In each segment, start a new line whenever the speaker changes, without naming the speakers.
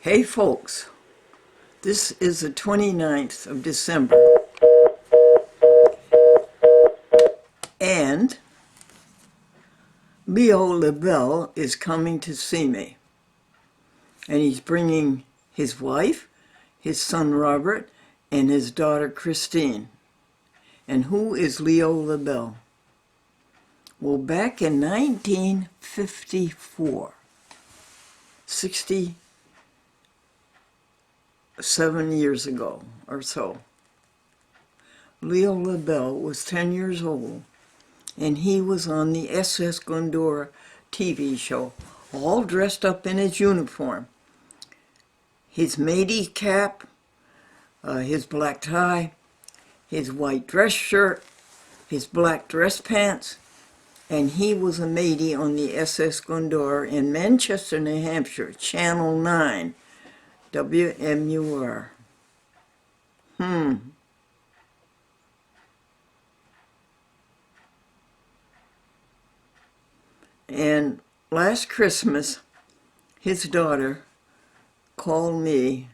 Hey folks, this is the 29th of December, and Leo LaBelle is coming to see me. And he's bringing his wife, his son Robert, and his daughter Christine. And who is Leo LaBelle? Well, back in 1954, 67 years ago or so, Leo LaBelle was 10 years old, and he was on the SS Glendora TV show, all dressed up in his uniform. His matey cap, his black tie, his white dress shirt, his black dress pants, and he was a matey on the SS Glendora in Manchester, New Hampshire, Channel 9, WMUR. And last Christmas, his daughter called me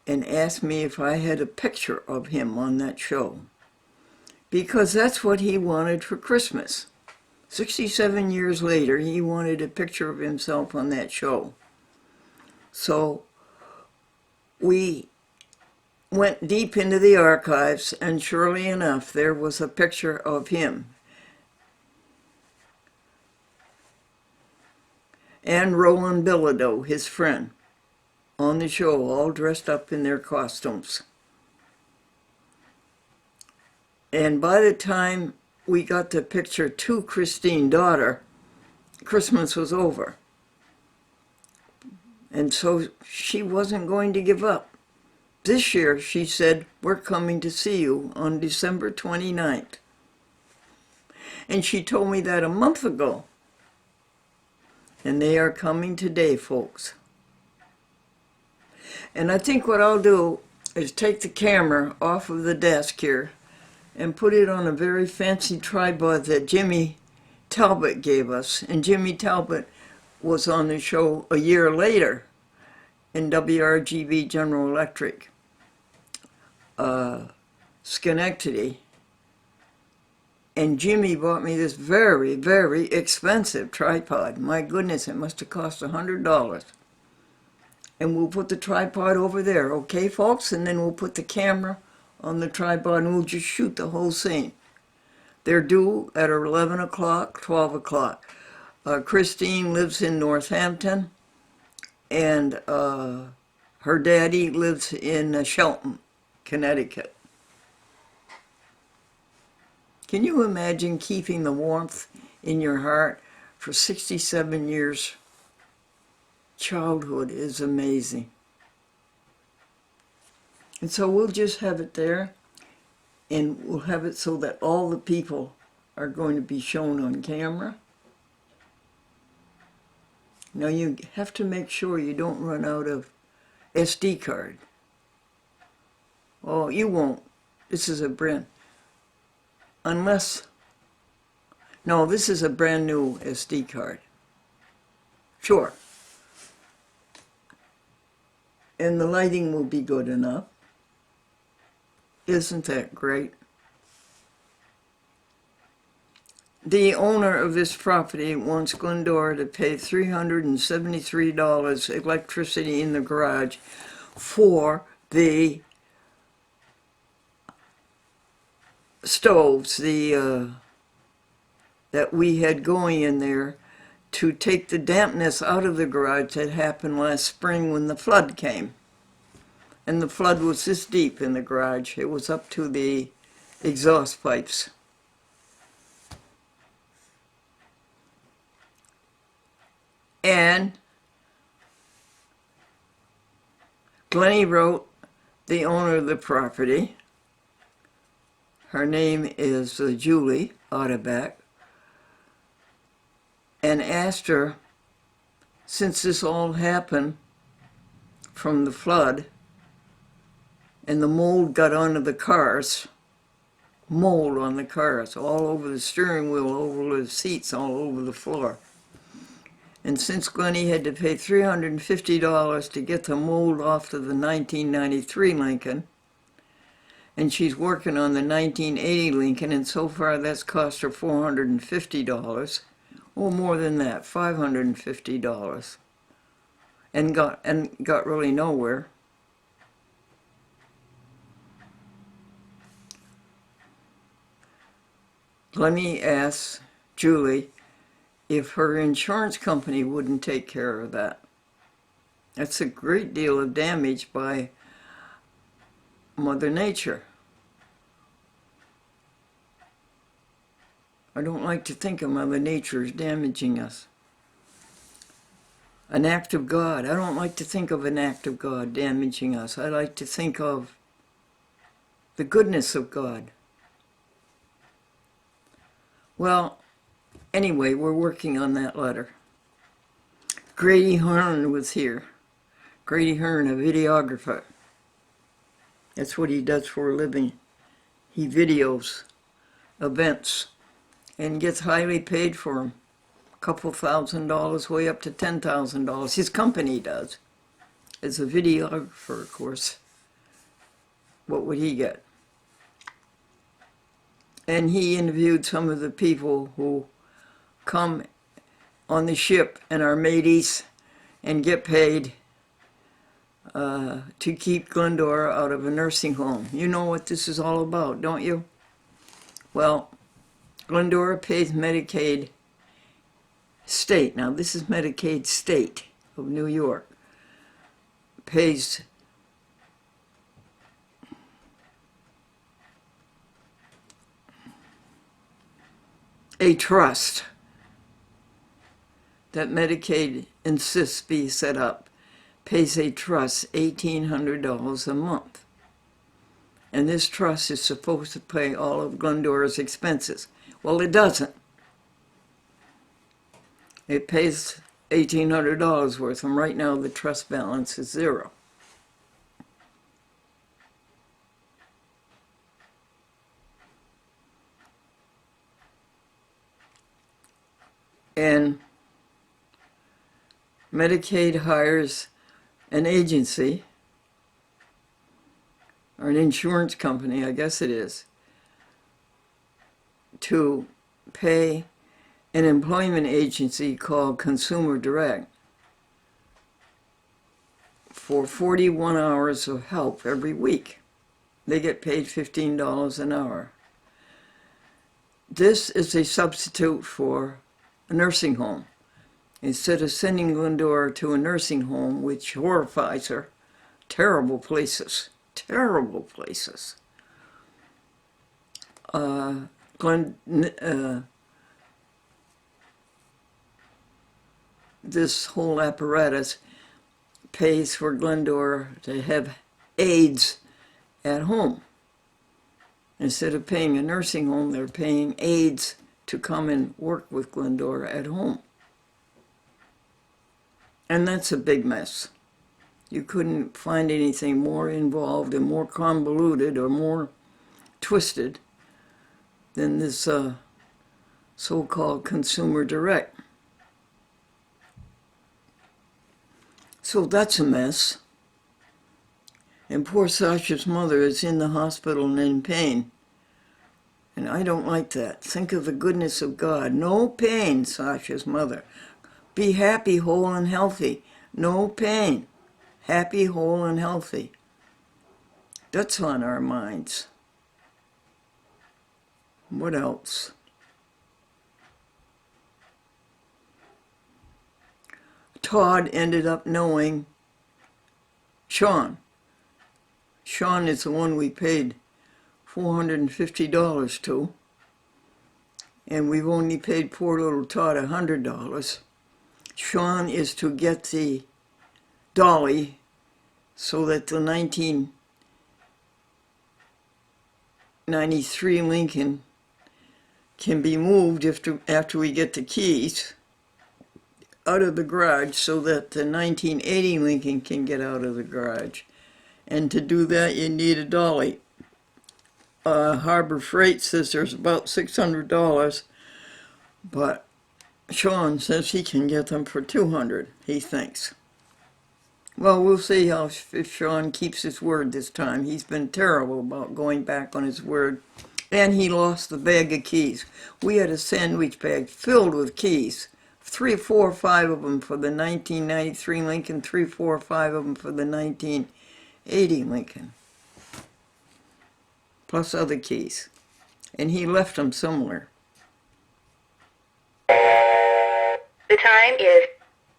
and asked me if I had a picture of him on that show, because that's what he wanted for Christmas. 67 years later, he wanted a picture of himself on that show. So we went deep into the archives, and surely enough, there was a picture of him and Roland Bilodeau, his friend, on the show, all dressed up in their costumes. And by the time we got the picture to Christine, daughter, Christmas was over. And so she wasn't going to give up. This year, she said, we're coming to see you on December 29th. And she told me that a month ago. And they are coming today, folks. And I think what I'll do is take the camera off of the desk here and put it on a very fancy tripod that Jimmy Talbot gave us. And Jimmy Talbot was on the show a year later in WRGV General Electric, Schenectady. And Jimmy bought me this very, very expensive tripod. My goodness, it must have cost $100. And we'll put the tripod over there, okay, folks? And then we'll put the camera on the tripod and we'll just shoot the whole scene. They're due at 11 o'clock, 12 o'clock. Christine lives in Northampton, and her daddy lives in Shelton, Connecticut. Can you imagine keeping the warmth in your heart for 67 years? Childhood is amazing. And so we'll just have it there, and we'll have it so that all the people are going to be shown on camera. Now you have to make sure you don't run out of SD card. Oh, you won't. This is a brand... Unless, no, this is a brand new SD card. Sure. And the lighting will be good enough. Isn't that great? The owner of this property wants Glendora to pay $373 electricity in the garage for the stoves that we had going in there to take the dampness out of the garage that happened last spring when the flood came. And the flood was this deep in the garage. It was up to the exhaust pipes. And Glennie wrote the owner of the property. Her name is Julie Otterback, and asked her, since this all happened from the flood and the mold got onto the cars, mold on the cars, all over the steering wheel, all over the seats, all over the floor. And since Glennie had to pay $350 to get the mold off of the 1993 Lincoln, and she's working on the 1980 Lincoln, and so far that's cost her $450, or more than that, $550, and got really nowhere. Glennie asked Julie if her insurance company wouldn't take care of that. That's a great deal of damage by Mother Nature. I don't like to think of Mother Nature as damaging us. An act of God. I don't like to think of an act of God damaging us. I like to think of the goodness of God. Well, anyway, we're working on that letter. Grady Hearn was here. Grady Hearn, a videographer. That's what he does for a living. He videos events and gets highly paid for them. A couple $1,000, way up to $10,000. His company does. As a videographer, of course. What would he get? And he interviewed some of the people who come on the ship and are mateys and get paid to keep Glendora out of a nursing home. You know what this is all about, don't you? Well, Glendora pays Medicaid state. Now, this is Medicaid state of New York. Pays a trust that Medicaid insists be set up, pays a trust $1,800 a month. And this trust is supposed to pay all of Glendora's expenses. Well, it doesn't. It pays $1,800 worth, and right now the trust balance is $0. And Medicaid hires an agency, or an insurance company, I guess it is, to pay an employment agency called Consumer Direct for 41 hours of help every week. They get paid $15 an hour. This is a substitute for a nursing home. Instead of sending Glendora to a nursing home, which horrifies her, terrible places, this whole apparatus pays for Glendora to have aides at home. Instead of paying a nursing home, they're paying aides to come and work with Glendora at home. And that's a big mess. You couldn't find anything more involved and more convoluted or more twisted than this so-called Consumer Direct. So that's a mess. And poor Sasha's mother is in the hospital and in pain. And I don't like that. Think of the goodness of God. No pain, Sasha's mother. Be happy, whole, and healthy. No pain. Happy, whole, and healthy. That's on our minds. What else? Todd ended up knowing Sean. Sean is the one we paid $450 to. And we've only paid poor little Todd $100. Sean is to get the dolly so that the 1993 Lincoln can be moved after we get the keys out of the garage so that the 1980 Lincoln can get out of the garage. And to do that, you need a dolly. Harbor Freight says there's about $600, but Sean says he can get them for $200, he thinks. Well, we'll see if Sean keeps his word this time. He's been terrible about going back on his word. And he lost the bag of keys. We had a sandwich bag filled with keys. 3, 4, 5 of them for the 1993 Lincoln, 3, 4, 5 of them for the 1980 Lincoln. Plus other keys. And he left them somewhere.
The time is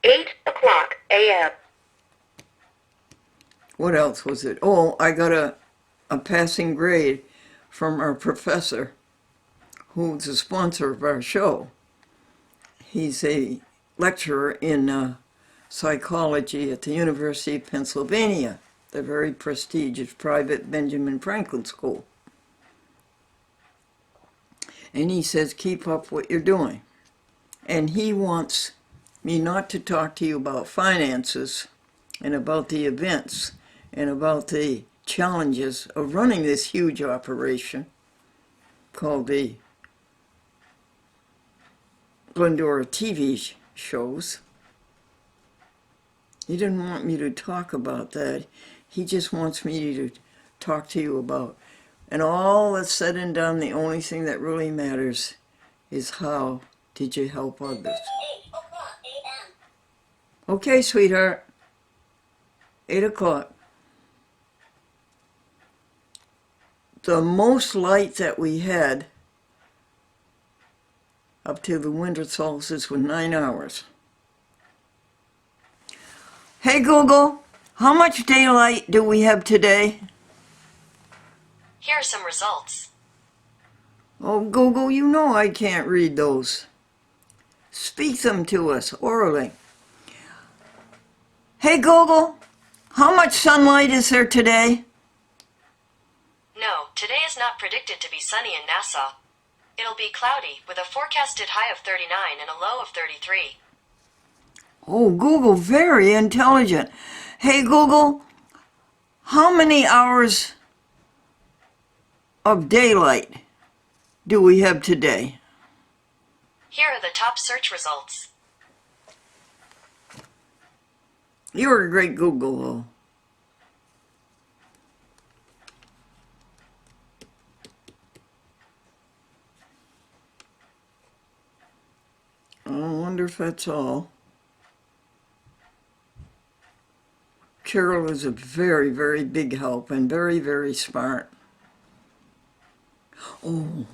8 o'clock a.m.
What else was it? Oh, I got a passing grade from our professor, who's a sponsor of our show. He's a lecturer in psychology at the University of Pennsylvania, the very prestigious private Benjamin Franklin School. And he says, keep up what you're doing. And he wants me not to talk to you about finances and about the events and about the challenges of running this huge operation called the Glendora TV shows. He didn't want me to talk about that. He just wants me to talk to you about. And all that's said and done, the only thing that really matters is how did you help others.
8 o'clock a.m.
Okay, sweetheart. 8 o'clock. The most light that we had up to the winter solstice was 9 hours. Hey Google, how much daylight do we have today?
Here are some results.
Oh Google, you know I can't read those. Speak them to us orally. Hey Google, how much sunlight is there today?
No, today is not predicted to be sunny in Nassau. It'll be cloudy with a forecasted high of 39 and a low of 33.
Oh, Google, very intelligent. Hey, Google, how many hours of daylight do we have today?
Here are the top search results.
You're a great Google, though. I wonder if that's all. Carol is a very, very big help and very, very smart. Oh,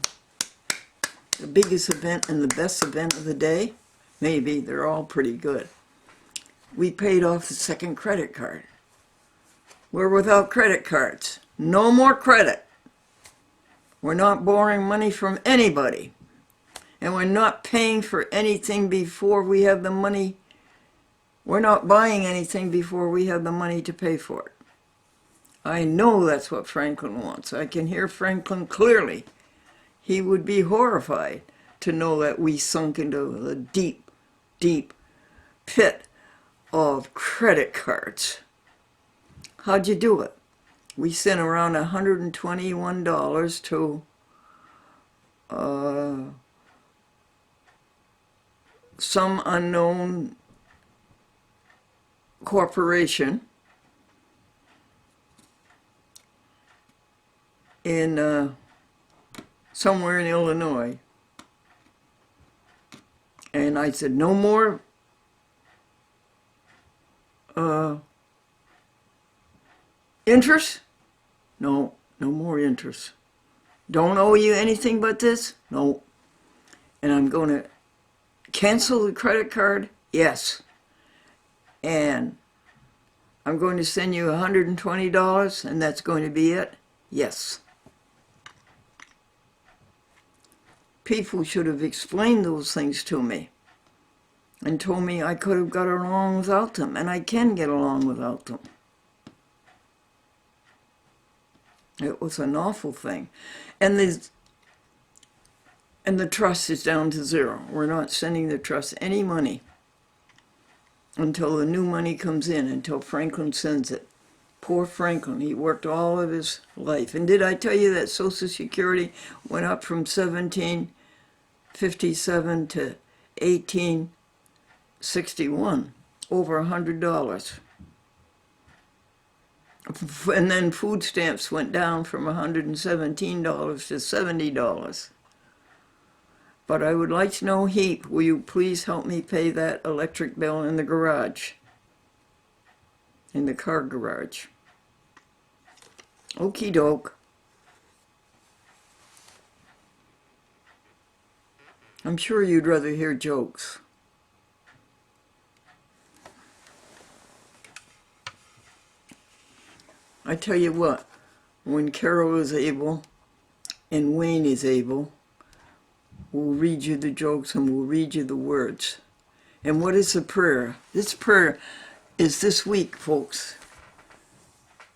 the biggest event and the best event of the day? Maybe. They're all pretty good. We paid off the second credit card. We're without credit cards. No more credit. We're not borrowing money from anybody. And we're not paying for anything before we have the money. We're not buying anything before we have the money to pay for it. I know that's what Franklin wants. I can hear Franklin clearly. He would be horrified to know that we sunk into the deep, deep pit of credit cards. How'd you do it? We sent around $121 to some unknown corporation in somewhere in Illinois. And I said, no more interest? No, no more interest. Don't owe you anything but this? No. And I'm going to cancel the credit card? Yes. And I'm going to send you $120 and that's going to be it? Yes. People should have explained those things to me and told me I could have got along without them, and I can get along without them. It was an awful thing. And the trust is down to zero. We're not sending the trust any money until the new money comes in, until Franklin sends it. Poor Franklin, he worked all of his life. And did I tell you that Social Security went up from $17.57 to 1861, over $100. And then food stamps went down from $117 to $70. But I would like to know, Heap, will you please help me pay that electric bill in the garage? In the car garage. Okie doke. I'm sure you'd rather hear jokes. I tell you what, when Carol is able and Wayne is able, we'll read you the jokes and we'll read you the words. And what is the prayer? This prayer is this week, folks.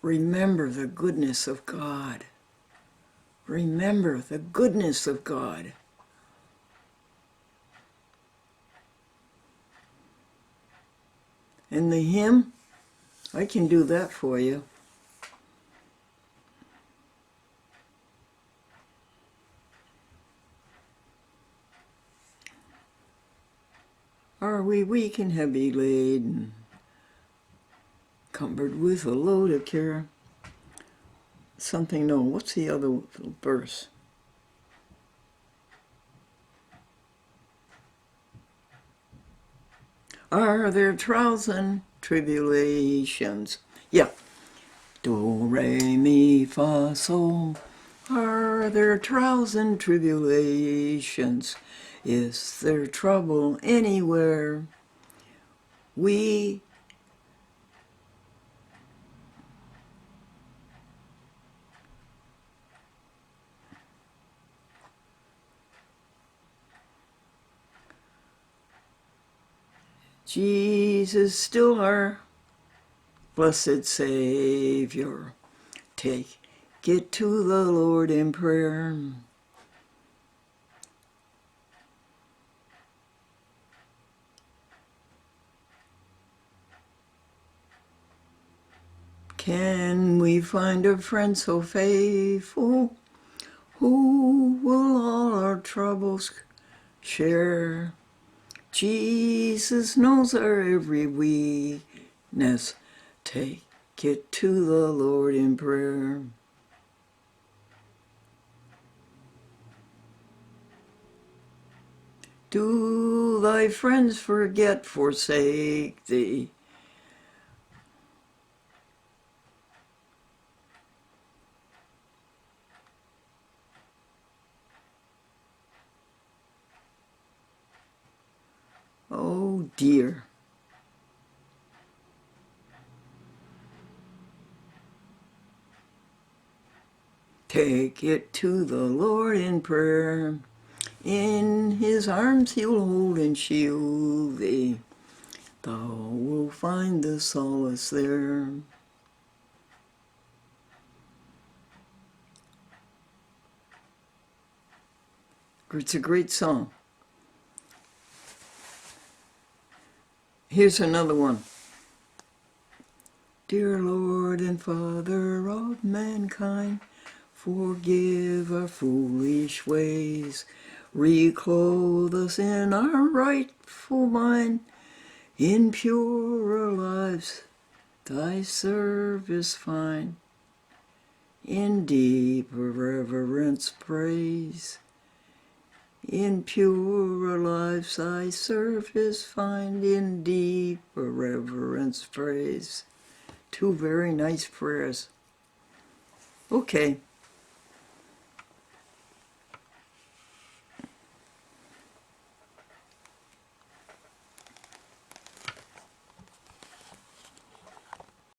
Remember the goodness of God. Remember the goodness of God. And the hymn, I can do that for you. Are we weak and heavy laden, cumbered with a load of care? Something, no, what's the other verse? Are there trials and tribulations? Yeah. Do, re, mi, fa, sol. Are there trials and tribulations? Is there trouble anywhere? We Jesus, still our blessed Savior, take it to the Lord in prayer. Can we find a friend so faithful who will all our troubles share? Jesus knows our every weakness. Take it to the Lord in prayer. Do thy friends forsake thee? Oh dear. Take it to the Lord in prayer. In his arms he'll hold and shield thee. Thou wilt find the solace there. It's a great song. Here's another one. Dear Lord and Father of mankind, forgive our foolish ways. Reclothe us in our rightful mind. In purer lives thy service find. In deeper reverence praise. In purer lives thy service find. In deeper reverence praise. Two very nice prayers. Okay.